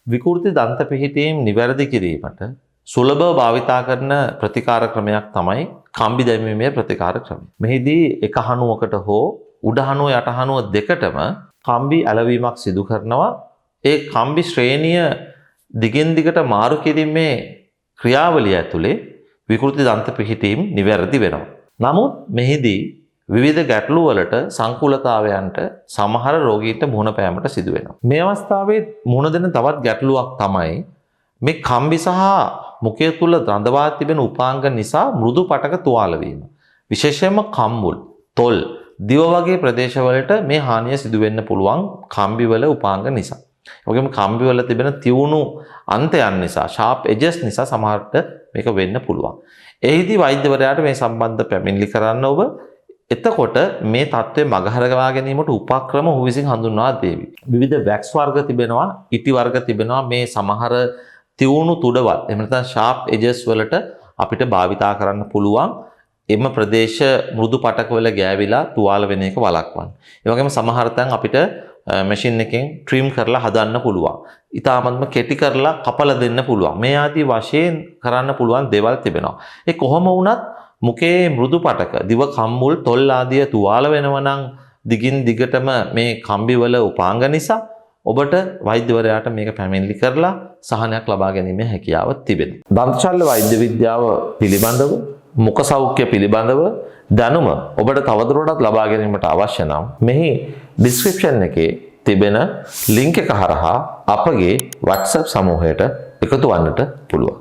විකෘති දන්ත පිහිටීම් නිවැරදි කිරීමට සුලභව භාවිතා කරන ප්‍රතිකාර ක්‍රමයක් තමයි කම්බි දැමීමේ ප්‍රතිකාර ක්‍රමය. මෙහිදී එක හනුවකට හෝ උඩ හනුව යට හනුව දෙකටම කම්බි ඇලවීමක් සිදු කරනවා. ඒ කම්බි ශ්‍රේණිය දිගින් දිගට මාරු කිරීමේ ක්‍රියාවලිය ඇතුලේ විකෘති දන්ත පිහිටීම් නිවැරදි වෙනවා. නමුත් මෙහිදී විවිධ ගැටලු වලට සංකූලතාවයන්ට සමහර රෝගීන්ට මුහුණ පෑමට සිදු වෙනවා. මේ අවස්ථාවේ මුහුණ දෙන තවත් ගැටලුවක් තමයි මේ කම්බි සහ මුඛය තුල රඳවා තිබෙන උපාංග නිසා මෘදු පටක තුවාල වීම. විශේෂයෙන්ම කම්මුල්, තොල්, දිව වගේ ප්‍රදේශවලට මේ හානිය සිදු වෙන්න පුළුවන් කම්බි වල උපාංග නිසා. ඒ වගේම කම්බි වල තිබෙන තියුණු අන්තයන් නිසා, sharp edges නිසා සමහරට මේක වෙන්න පුළුවන්. එහිදී වෛද්‍යවරයාට මේ සම්බන්ධ පැමිණිලි කරන්න ඔබ එතකොට මේ தત્ත්වය මගහරවා ගැනීමට උපක්‍රම ඔහු විසින් හඳුන්වා දෙවි. විවිධ වැක්ස් වර්ග තිබෙනවා, ඉටි වර්ග තිබෙනවා. මේ සමහර තියුණු තුඩවල් එහෙම නැත්නම් sharp edges වලට අපිට භාවිතා කරන්න පුළුවන්. එම ප්‍රදේශ මෘදු පටක වල ගෑවිලා තුවාල වෙන එක වළක්වන්න. ඒ වගේම සමහර තැන් අපිට මැෂින් එකෙන් ට්‍රිම් කරලා හදන්න පුළුවන්. ඊටාත්ම කෙටි කරලා කපලා දෙන්න පුළුවන්. මේ ආදී වශයෙන් කරන්න පුළුවන් දේවල් තිබෙනවා. ඒ කොහොම වුණත් මුඛයේ මෘදු පටක, දිව කම්මුල්, තොල් ආදිය තුවාල වෙනවා නම් දිගින් දිගටම මේ කම්බි වල උපාංග නිසා ඔබට වෛද්‍යවරයාට මේක පැමිණිලි කරලා සහනයක් ලබා ගැනීමේ හැකියාව තිබෙනවා. දන්ත ශල්‍ය වෛද්‍ය විද්‍යාව පිළිබඳව, මුඛ සෞඛ්‍ය පිළිබඳව දැනුම ඔබට තවදුරටත් ලබා ගැනීමට අවශ්‍ය නම් මෙහි ඩිස්ක්‍රිප්ෂන් එකේ තිබෙන ලින්ක් එක හරහා අපගේ WhatsApp සමූහයට එකතු වන්නට පුළුවන්.